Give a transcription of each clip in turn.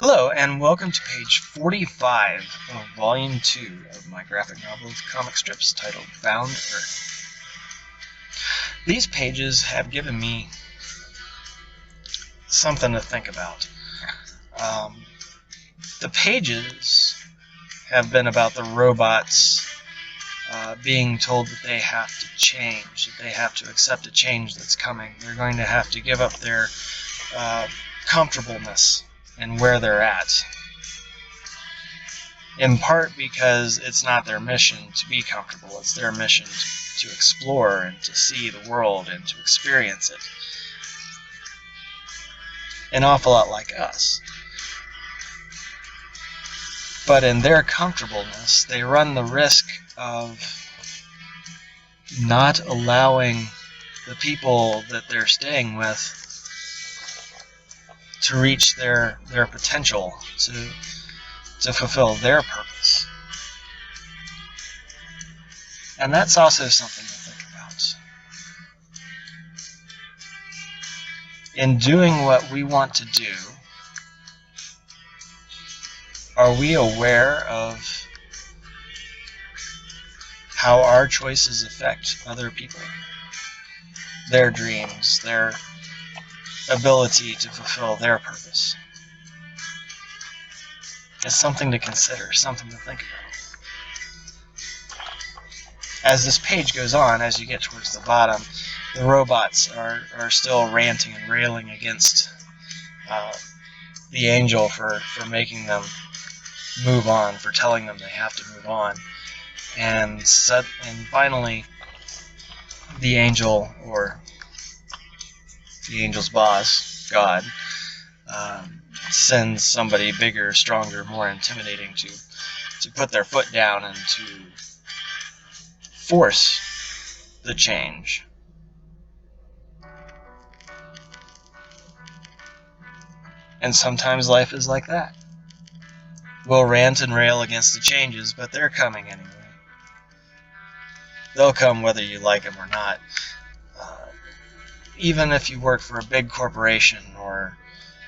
Hello, and welcome to page 45 of Volume 2 of my graphic novel comic strips titled Found Earth. These pages have given me something to think about. The pages have been about the robots being told that they have to change, that they have to accept a change that's coming. They're going to have to give up their comfortableness and where they're at. In part because it's not their mission to be comfortable, it's their mission to explore and to see the world and to experience it. An awful lot like us. But in their comfortableness, they run the risk of not allowing the people that they're staying with to reach their potential, to fulfill their purpose. And that's also something to think about. In doing what we want to do, are we aware of how our choices affect other people? Their dreams, their ability to fulfill their purpose. It's something to consider, something to think about. As this page goes on, as you get towards the bottom, the robots are still ranting and railing against the angel for making them move on, for telling them they have to move on. And finally, the angel, or the angel's boss, God, sends somebody bigger, stronger, more intimidating to put their foot down and to force the change. And sometimes life is like that. We'll rant and rail against the changes, but they're coming anyway. They'll come whether you like them or not. Even if you work for a big corporation, or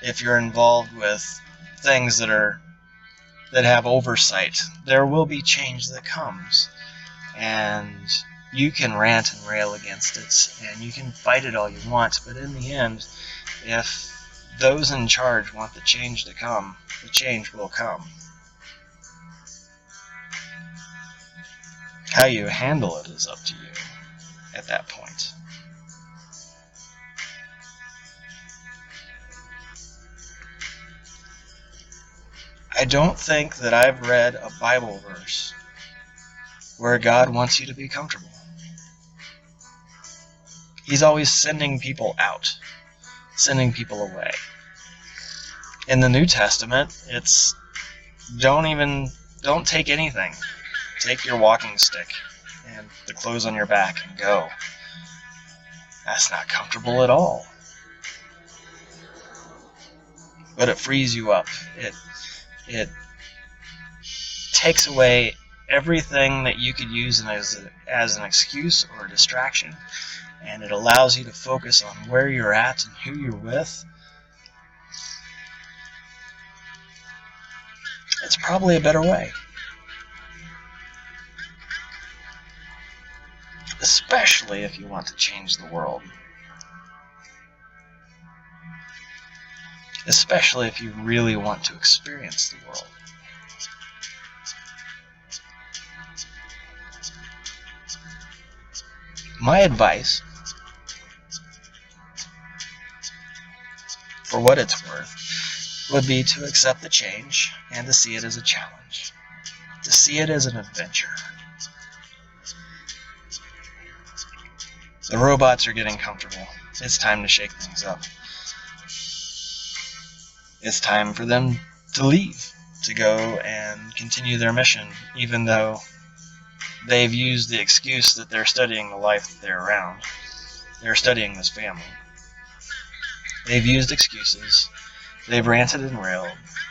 if you're involved with things that have oversight, there will be change that comes. And you can rant and rail against it, and you can fight it all you want, but in the end, if those in charge want the change to come, the change will come. How you handle it is up to you at that point. I don't think that I've read a Bible verse where God wants you to be comfortable. He's always sending people out, sending people away. In the New Testament, it's don't take anything. Take your walking stick and the clothes on your back and go. That's not comfortable at all. But it frees you up. It takes away everything that you could use as an excuse or a distraction, and it allows you to focus on where you're at and who you're with. It's probably a better way. Especially if you want to change the world. Especially if you really want to experience the world. My advice, for what it's worth, would be to accept the change and to see it as a challenge. To see it as an adventure. The robots are getting comfortable. It's time to shake things up. It's time for them to leave, to go and continue their mission, even though they've used the excuse that they're studying the life that they're around. They're studying this family. They've used excuses. They've ranted and railed.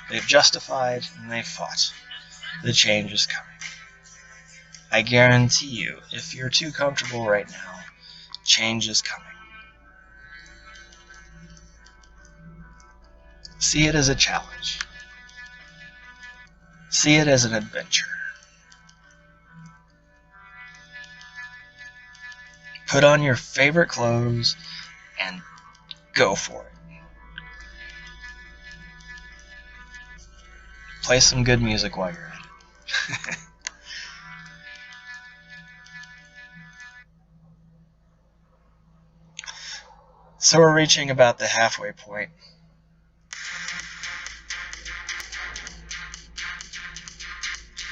They've justified, and they've fought. The change is coming. I guarantee you, if you're too comfortable right now, change is coming. See it as a challenge. See it as an adventure. Put on your favorite clothes and go for it. Play some good music while you're at it. So we're reaching about the halfway point.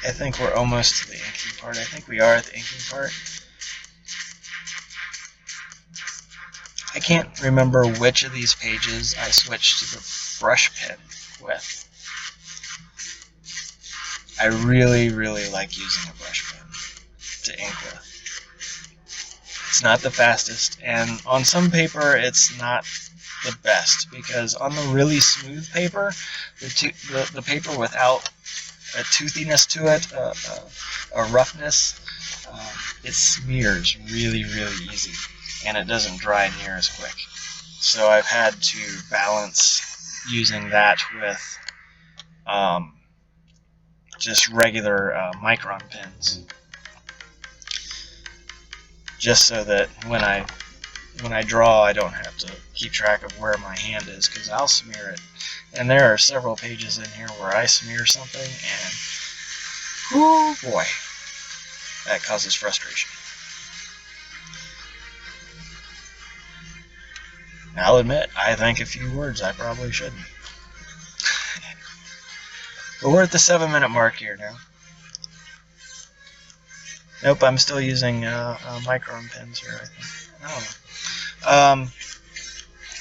I think we're almost to the inking part. I think we are at the inking part. I can't remember which of these pages I switched to the brush pen with. I really, really like using a brush pen to ink with. It's not the fastest, and on some paper it's not the best, because on the really smooth paper, the paper without a toothiness to it, a roughness, it smears really, really easy, and it doesn't dry near as quick. So I've had to balance using that with just regular Micron pens, just so that when I draw, I don't have to keep track of where my hand is, because I'll smear it. And there are several pages in here where I smear something, and oh boy, that causes frustration. I'll admit, I think a few words I probably shouldn't. But we're at the 7-minute mark here now. Nope, I'm still using Micron pens here, I think. I don't know.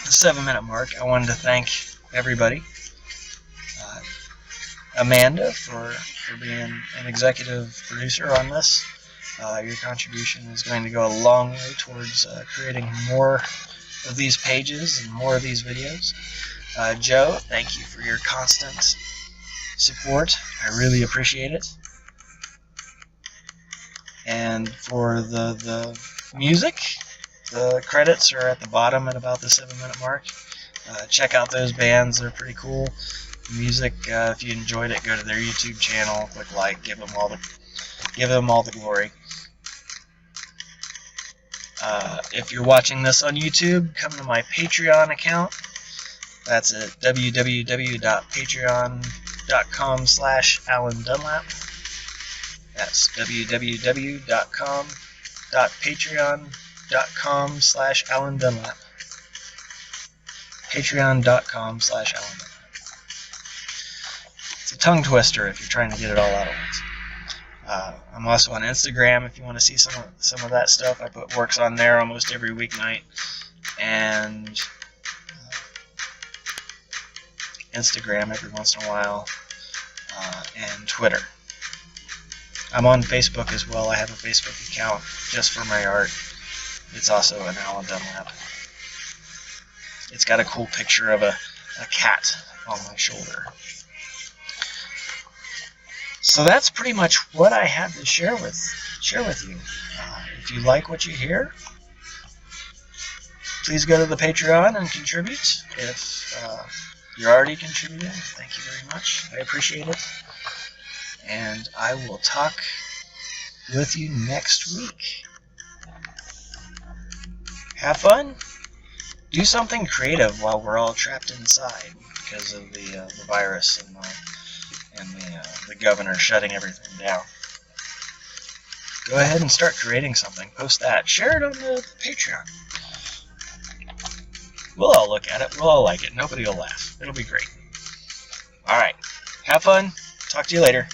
The 7-minute mark, I wanted to thank everybody. Amanda for being an executive producer on this. Your contribution is going to go a long way towards creating more of these pages and more of these videos. Joe, thank you for your constant support. I really appreciate it. And for the music, the credits are at the bottom at about the 7-minute mark. Check out those bands, they're pretty cool. Music, if you enjoyed it, go to their YouTube channel, click like, give them all the glory. If you're watching this on YouTube, come to my Patreon account. That's at www.patreon.com/Alan Dunlap. That's www.patreon.com/Alan Dunlap. Patreon.com/Alan Dunlap. It's a tongue twister if you're trying to get it all out at once. I'm also on Instagram if you want to see some of that stuff. I put works on there almost every weeknight. And Instagram every once in a while. And Twitter. I'm on Facebook as well. I have a Facebook account just for my art. It's also an Alan Dunlap. It's got a cool picture of a cat on my shoulder. So that's pretty much what I had to share with you. If you like what you hear, please go to the Patreon and contribute. If you're already contributing, thank you very much. I appreciate it. And I will talk with you next week. Have fun. Do something creative while we're all trapped inside because of the virus and the governor shutting everything down. Go ahead and start creating something. Post that. Share it on the Patreon. We'll all look at it. We'll all like it. Nobody will laugh. It'll be great. Alright. Have fun. Talk to you later.